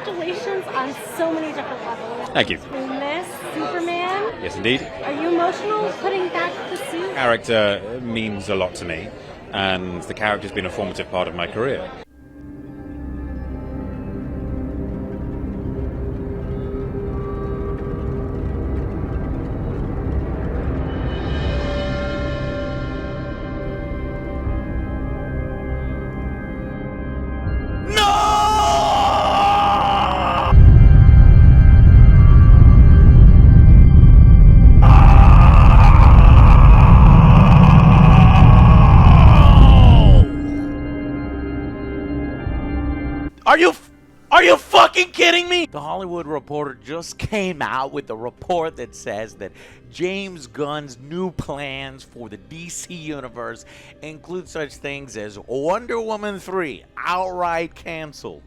congratulations on so many different levels. Thank you. We miss Superman. Yes, indeed. Are you emotional putting back the suit? Character means a lot to me, and the character's been a formative part of my career. Are you fucking kidding me? The Hollywood Reporter just came out with a report that says that James Gunn's new plans for the DC Universe include such things as Wonder Woman 3, outright canceled.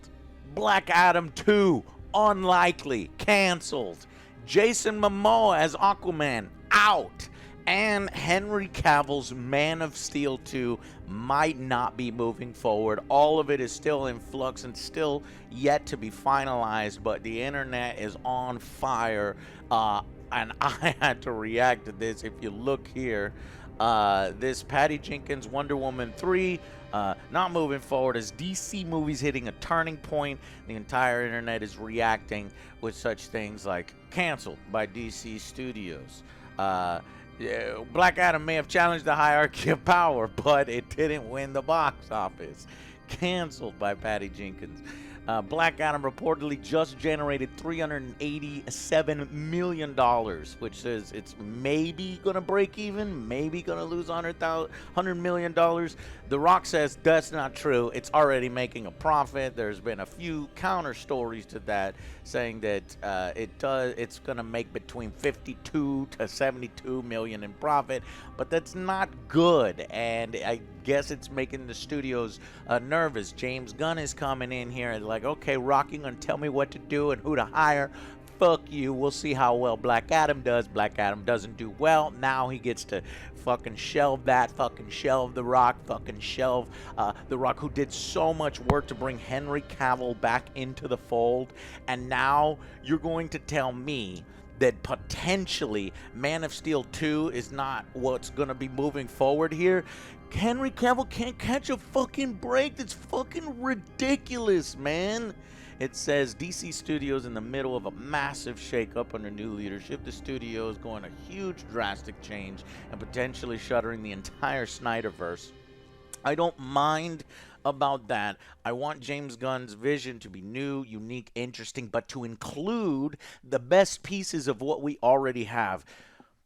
Black Adam 2, unlikely, canceled. Jason Momoa as Aquaman, out. And Henry Cavill's Man of Steel 2 might not be moving forward. All of it is still in flux and still yet to be finalized, but the internet is on fire. And I had to react to this. If you look here, this Patty Jenkins Wonder Woman 3 not moving forward as DC movies hitting a turning point. The entire internet is reacting with such things like canceled by DC Studios. Black Adam may have challenged the hierarchy of power, but it didn't win the box office. Canceled by Patty Jenkins. Black Adam reportedly just generated $387 million, which says it's maybe going to break even, maybe going to lose $100 million. The Rock says that's not true. It's already making a profit. There's been a few counter stories to that saying that it's going to make between 52 to 72 million in profit, but that's not good, and I guess it's making the studios nervous. James Gunn is coming in here and like, okay, Rock, you're gonna tell me what to do and who to hire. Fuck you. We'll see how well Black Adam does. Black Adam doesn't do well. Now he gets to fucking shelve that, fucking shelve The Rock, fucking shelve The Rock, who did so much work to bring Henry Cavill back into the fold. And now you're going to tell me that potentially Man of Steel 2 is not what's going to be moving forward here. Henry Cavill can't catch a fucking break. That's fucking ridiculous, man. It says DC Studios in the middle of a massive shakeup under new leadership. The studio is going a huge drastic change and potentially shuttering the entire Snyderverse. I don't mind about that. I want James Gunn's vision to be new, unique, interesting, but to include the best pieces of what we already have.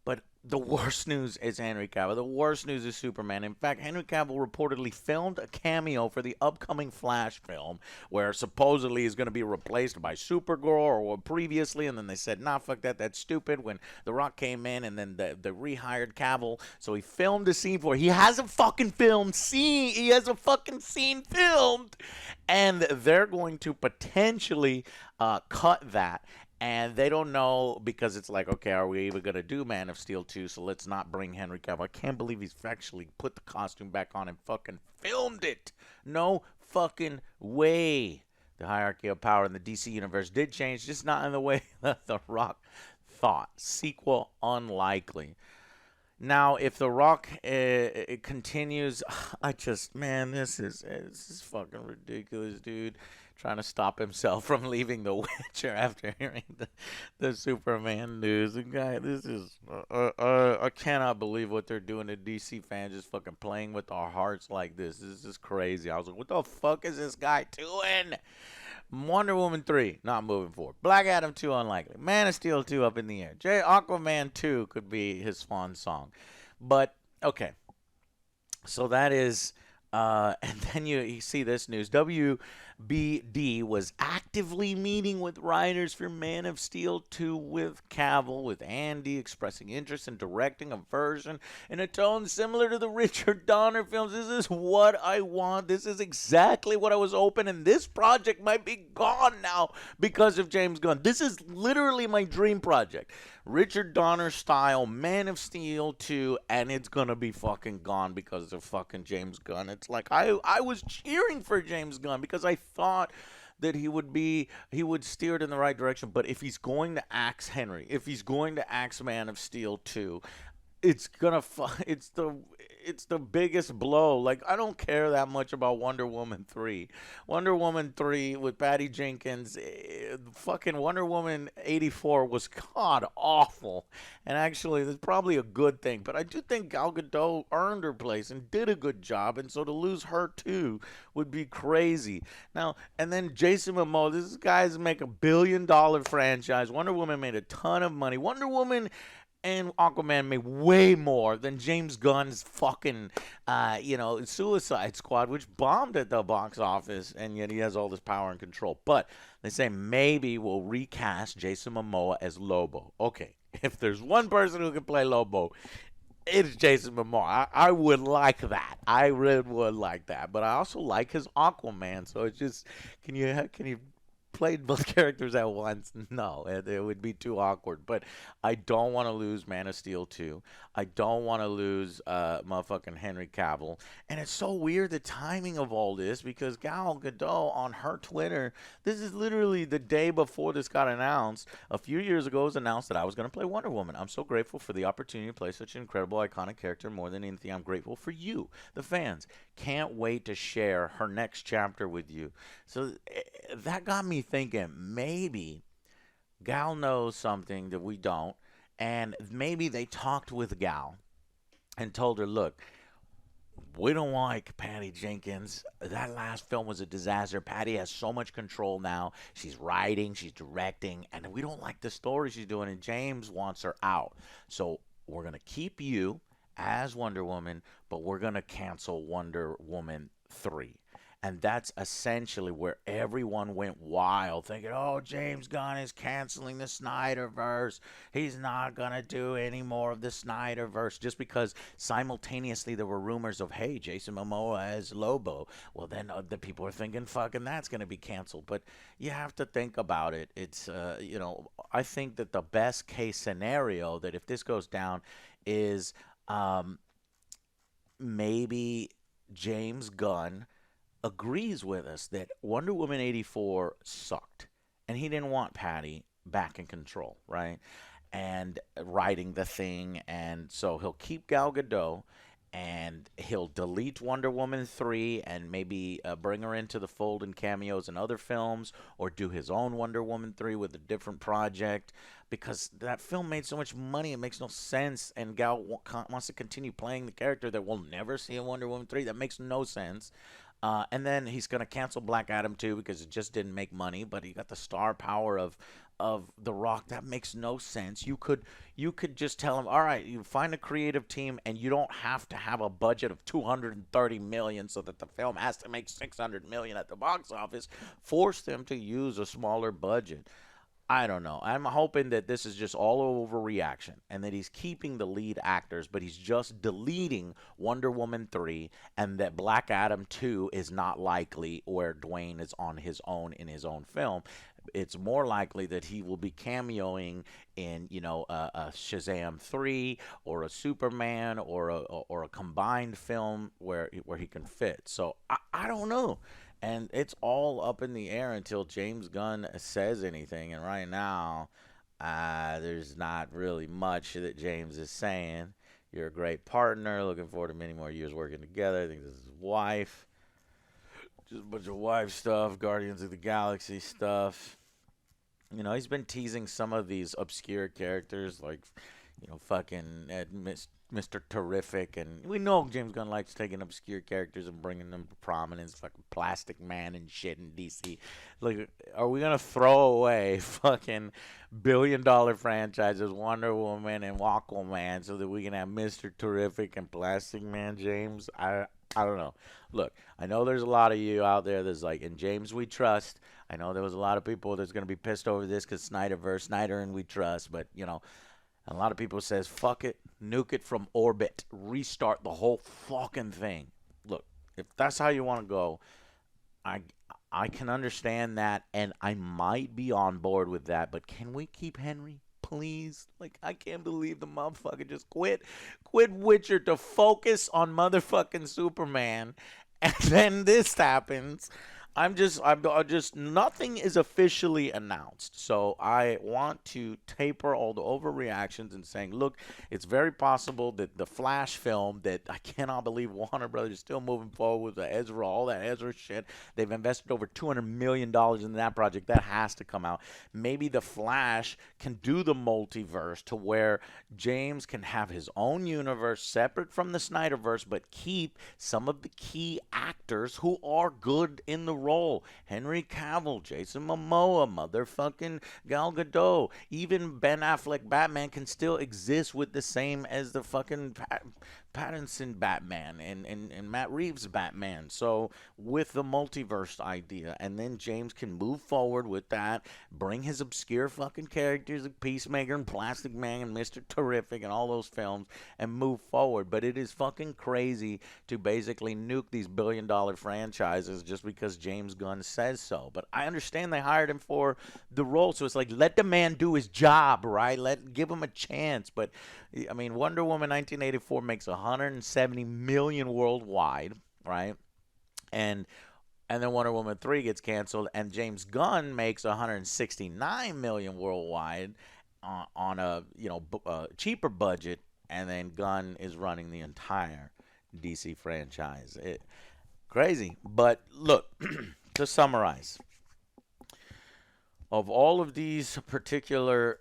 But the worst news is Henry Cavill. The worst news is Superman. In fact, Henry Cavill reportedly filmed a cameo for the upcoming Flash film, where supposedly he's going to be replaced by Supergirl or previously, and then they said, nah, fuck that, that's stupid, when The Rock came in, and then they rehired Cavill. So he filmed a scene for it. He has a fucking He has a fucking scene filmed, and they're going to potentially cut that. And they don't know, because it's like, okay, are we even going to do Man of Steel 2? So let's not bring Henry Cavill. I can't believe he's actually put the costume back on and fucking filmed it. No fucking way. The hierarchy of power in the DC universe did change, just not in the way that The Rock thought. Sequel unlikely. Now, if The Rock it continues, man, this is fucking ridiculous, dude. Trying to stop himself from leaving The Witcher after hearing the Superman news. And guy, this is I cannot believe what they're doing to DC fans, just fucking playing with our hearts like this. This is crazy. I was like, what the fuck is this guy doing? Wonder Woman 3, not moving forward. Black Adam 2, unlikely. Man of Steel 2, up in the air. Aquaman 2 could be his swan song. But, okay. So that is... and then you see this news. WBD was actively meeting with writers for Man of Steel 2 with Cavill, with Andy expressing interest in directing a version in a tone similar to the Richard Donner films. This is what I want. This is exactly what I was hoping, and this project might be gone now because of James Gunn. This is literally my dream project. Richard Donner style Man of Steel 2, and it's gonna be fucking gone because of fucking James Gunn. It's like I was cheering for James Gunn because I thought that he would steer it in the right direction. But if he's going to axe Henry, if he's going to axe Man of Steel 2, it's gonna it's the biggest blow. Like, I don't care that much about Wonder Woman 3. Wonder Woman 3 with Patty Jenkins, fucking Wonder Woman 84 was god awful. And actually, that's probably a good thing. But I do think Gal Gadot earned her place and did a good job. And so to lose her too would be crazy. Now, and then Jason Momoa, this guy's make $1 billion franchise. Wonder Woman made a ton of money. Wonder Woman and Aquaman made way more than James Gunn's fucking, Suicide Squad, which bombed at the box office, and yet he has all this power and control. But they say maybe we'll recast Jason Momoa as Lobo. Okay, if there's one person who can play Lobo, it's Jason Momoa. I would like that. I really would like that. But I also like his Aquaman. So it's just, can you played both characters at once? No, it would be too awkward. But I don't want to lose Man of Steel 2. I don't want to lose motherfucking Henry Cavill. And it's so weird, the timing of all this, because Gal Gadot on her Twitter, this is literally the day before this got announced. A few years ago it was announced that I was going to play Wonder Woman. I'm so grateful for the opportunity to play such an incredible, iconic character. More than anything, I'm grateful for you, the fans. Can't wait to share her next chapter with you. So that got me thinking, maybe Gal knows something that we don't, and maybe they talked with Gal and told her, look, we don't like Patty Jenkins. That last film was a disaster. Patty has so much control now. She's writing, she's directing, and we don't like the story she's doing, and James wants her out. So we're going to keep you as Wonder Woman, but we're going to cancel Wonder Woman 3. And that's essentially where everyone went wild, thinking, oh, James Gunn is canceling the Snyderverse. He's not going to do any more of the Snyderverse. Just because simultaneously there were rumors of, hey, Jason Momoa as Lobo. Well, then the people are thinking, fucking that's going to be canceled. But you have to think about it. It's, I think that the best case scenario that if this goes down is maybe James Gunn agrees with us that Wonder Woman 84 sucked, and he didn't want Patty back in control, right? And writing the thing, and so he'll keep Gal Gadot, and he'll delete Wonder Woman 3 and maybe bring her into the fold in cameos in other films, or do his own Wonder Woman 3 with a different project, because that film made so much money, it makes no sense, and Gal wants to continue playing the character that we'll never see in Wonder Woman 3. That makes no sense. And then he's going to cancel Black Adam too, because it just didn't make money, but he got the star power of The Rock. That makes no sense. You could just tell him, all right, you find a creative team, and you don't have to have a budget of $230 million so that the film has to make $600 million at the box office. Force them to use a smaller budget. I don't know. I'm hoping that this is just all overreaction and that he's keeping the lead actors, but he's just deleting Wonder Woman 3, and that Black Adam 2 is not likely, where Dwayne is on his own in his own film. It's more likely that he will be cameoing in, a Shazam 3 or a Superman or a combined film where he can fit. So I don't know. And it's all up in the air until James Gunn says anything. And right now, there's not really much that James is saying. You're a great partner. Looking forward to many more years working together. I think this is his wife. Just a bunch of wife stuff, Guardians of the Galaxy stuff. He's been teasing some of these obscure characters like, fucking Mr. Terrific, and we know James Gunn likes taking obscure characters and bringing them to prominence, fucking Plastic Man and shit in DC. Like, are we gonna throw away fucking billion-dollar franchises, Wonder Woman and Aquaman, so that we can have Mr. Terrific and Plastic Man, James? I don't know. Look, I know there's a lot of you out there that's like, in James we trust. I know there was a lot of people that's going to be pissed over this because Snyder and we trust. But, a lot of people says, fuck it, nuke it from orbit, restart the whole fucking thing. Look, if that's how you want to go, I can understand that, and I might be on board with that. But can we keep Henry? Please, like, I can't believe the motherfucker just quit Witcher to focus on motherfucking Superman, and then this happens. I'm just, nothing is officially announced. So I want to taper all the overreactions and saying, look, it's very possible that the Flash film that I cannot believe Warner Brothers is still moving forward with the Ezra, all that Ezra shit. They've invested over $200 million in that project. That has to come out. Maybe the Flash can do the multiverse to where James can have his own universe separate from the Snyderverse, but keep some of the key actors who are good in the role. Henry Cavill, Jason Momoa, motherfucking Gal Gadot, even Ben Affleck Batman can still exist with the same as the fucking Pattinson Batman and Matt Reeves Batman. So with the multiverse idea, and then James can move forward with that, bring his obscure fucking characters like Peacemaker and Plastic Man and Mr. Terrific and all those films and move forward. But it is fucking crazy to basically nuke these billion-dollar franchises just because James Gunn says so. But I understand they hired him for the role, so it's like, let the man do his job, right? Give him a chance. But I mean, Wonder Woman 1984 makes 170 million worldwide, right? And then Wonder Woman 3 gets canceled, and James Gunn makes 169 million worldwide on a cheaper budget, and then Gunn is running the entire DC franchise. Crazy. But look, to summarize, of all of these particular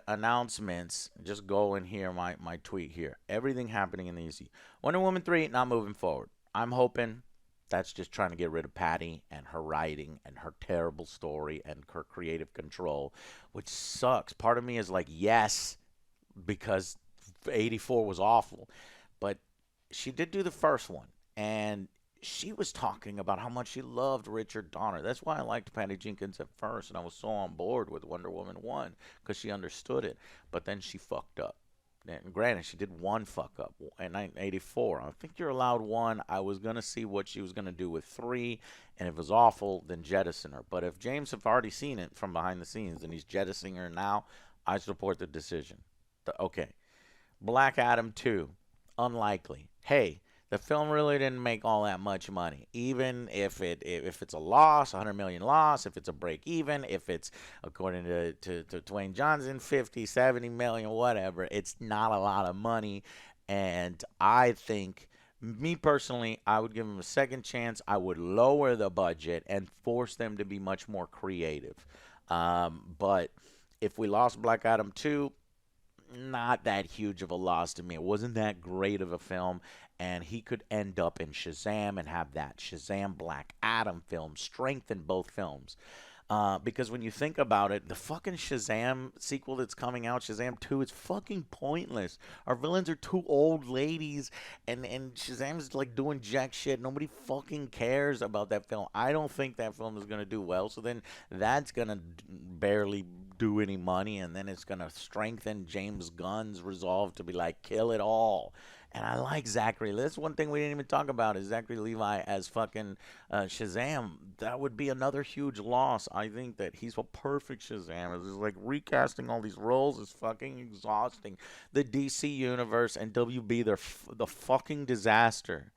announcements, just go and hear my tweet here. Everything happening in the EC. Wonder Woman 3 not moving forward. I'm hoping that's just trying to get rid of Patty and her writing and her terrible story and her creative control, which sucks. Part of me is like, yes, because 84 was awful. But she did do the first one, and she was talking about how much she loved Richard Donner. That's why I liked Patty Jenkins at first, and I was so on board with Wonder Woman 1 because she understood it. But then she fucked up. And granted, she did one fuck up in 1984. I think you're allowed one. I was going to see what she was going to do with 3, and if it was awful, then jettison her. But if James have already seen it from behind the scenes and he's jettisoning her now, I support the decision. Okay. Black Adam 2, unlikely. Hey, the film really didn't make all that much money. Even if it's a loss, 100 million loss, if it's a break even, if it's, according to Dwayne Johnson, 50, 70 million, whatever, it's not a lot of money. And I think, me personally, I would give them a second chance. I would lower the budget and force them to be much more creative. But if we lost Black Adam 2, not that huge of a loss to me. It wasn't that great of a film, and he could end up in Shazam and have that Shazam Black Adam film strengthen both films. Because when you think about it, the fucking Shazam sequel that's coming out, Shazam 2, is fucking pointless. Our villains are two old ladies, and Shazam's like doing jack shit. Nobody fucking cares about that film. I don't think that film is going to do well, so then that's going to barely do any money, and then it's going to strengthen James Gunn's resolve to be like, kill it all. And I like Zachary. That's one thing we didn't even talk about is Zachary Levi as fucking Shazam. That would be another huge loss. I think that he's a perfect Shazam. It's like recasting all these roles is fucking exhausting. The DC Universe and WB, they're the fucking disaster.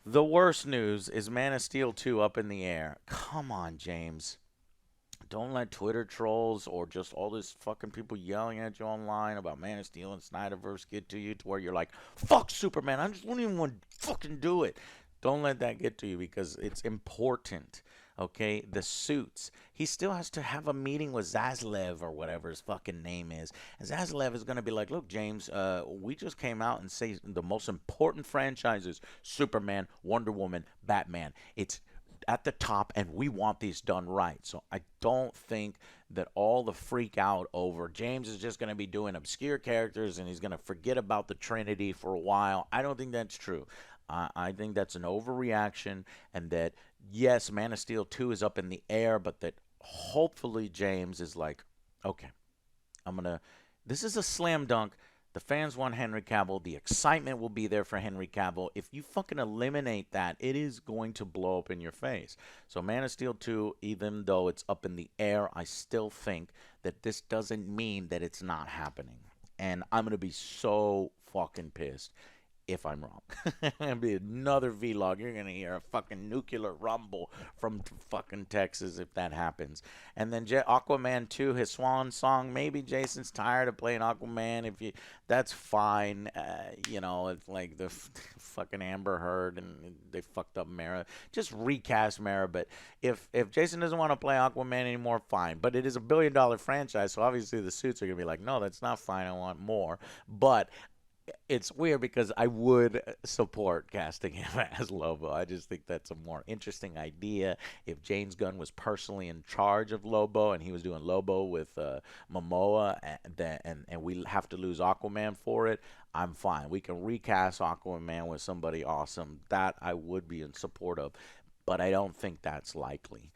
The worst news is Man of Steel 2 up in the air. Come on, James. Don't let Twitter trolls or just all this fucking people yelling at you online about Man of Steel and Snyderverse get to you to where you're like, fuck Superman, I just don't even want to fucking do it. Don't let that get to you because it's important, okay? The suits. He still has to have a meeting with Zaslav or whatever his fucking name is. And Zaslav is going to be like, look, James, we just came out and say the most important franchises, Superman, Wonder Woman, Batman. It's at the top, and we want these done right. So I don't think that all the freak out over James is just going to be doing obscure characters and he's going to forget about the Trinity for a while. I don't think that's true. I think that's an overreaction, and that, yes, Man of Steel 2 is up in the air, but that hopefully James is like, okay, this is a slam dunk. The fans want Henry Cavill. The excitement will be there for Henry Cavill. If you fucking eliminate that, it is going to blow up in your face. So Man of Steel 2, even though it's up in the air, I still think that this doesn't mean that it's not happening. And I'm going to be so fucking pissed if I'm wrong. It'll be another vlog. You're going to hear a fucking nuclear rumble from fucking Texas if that happens. And then Aquaman 2, his swan song. Maybe Jason's tired of playing Aquaman. That's fine. You know, it's like the fucking Amber Heard and they fucked up Mara. Just recast Mara. But if Jason doesn't want to play Aquaman anymore, fine. But it is a $1 billion franchise, so obviously the suits are going to be like, no, that's not fine. I want more. But it's weird because I would support casting him as Lobo. I just think that's a more interesting idea. If James Gunn was personally in charge of Lobo and he was doing Lobo with Momoa, and we have to lose Aquaman for it, I'm fine. We can recast Aquaman with somebody awesome. That I would be in support of, but I don't think that's likely.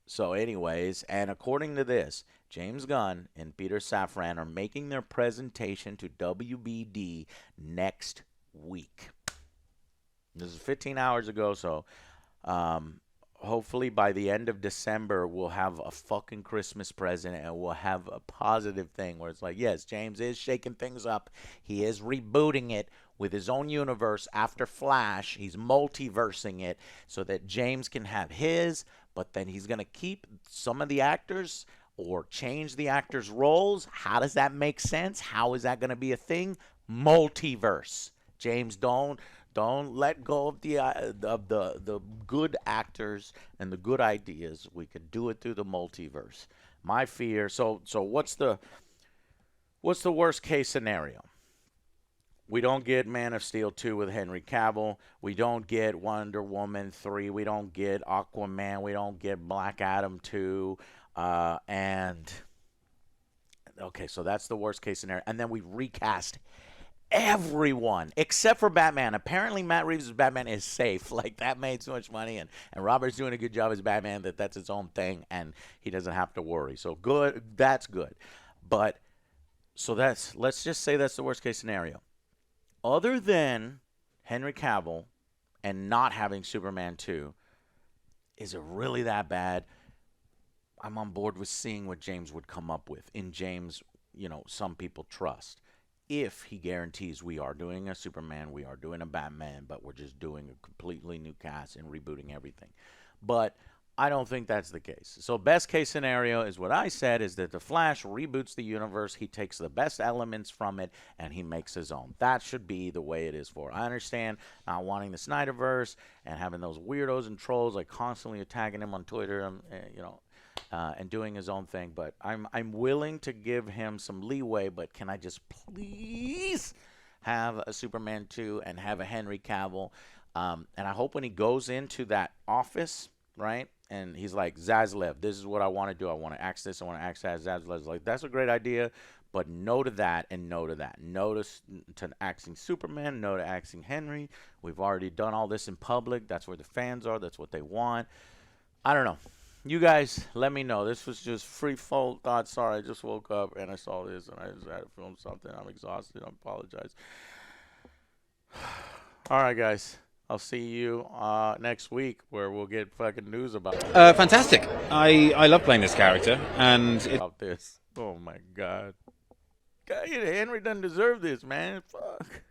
So anyways, and according to this, James Gunn and Peter Safran are making their presentation to WBD next week. This is 15 hours ago, so hopefully by the end of December, we'll have a fucking Christmas present and we'll have a positive thing where it's like, yes, James is shaking things up. He is rebooting it with his own universe after Flash. He's multiversing it so that James can have his, but then he's going to keep some of the actors or change the actors' roles. How does that make sense? How is that going to be a thing? Multiverse. James, don't let go of the good actors and the good ideas. We could do it through the multiverse. My fear. So what's the worst case scenario? We don't get Man of Steel 2 with Henry Cavill. We don't get Wonder Woman 3. We don't get Aquaman. We don't get Black Adam 2. And okay, so that's the worst case scenario. And then we recast everyone except for Batman. Apparently Matt Reeves' Batman is safe. Like, that made so much money, and Robert's doing a good job as Batman that's its own thing, and he doesn't have to worry. So good, that's good. But so let's just say that's the worst case scenario. Other than Henry Cavill and not having Superman 2, is it really that bad? I'm on board with seeing what James would come up with. In James, some people trust. If he guarantees we are doing a Superman, we are doing a Batman, but we're just doing a completely new cast and rebooting everything. But I don't think that's the case. So best case scenario is what I said, is that the Flash reboots the universe. He takes the best elements from it and he makes his own. That should be the way it is for. I understand not wanting the Snyderverse and having those weirdos and trolls like constantly attacking him on Twitter, and doing his own thing. But I'm willing to give him some leeway. But can I just please have a Superman 2 and have a Henry Cavill? And I hope when he goes into that office, right, and he's like, Zaslav, this is what I want to do. I want to axe this. I want to axe that. Zaslav's like, that's a great idea, but no to that and no to that. No to axing Superman, no to axing Henry. We've already done all this in public. That's where the fans are. That's what they want. I don't know. You guys, let me know. This was just free flow thoughts. Sorry, I just woke up and I saw this and I just had to film something. I'm exhausted. I apologize. All right, guys. I'll see you next week where we'll get fucking news about it. Fantastic. I love playing this character, and about this. Oh my God. Henry doesn't deserve this, man. Fuck.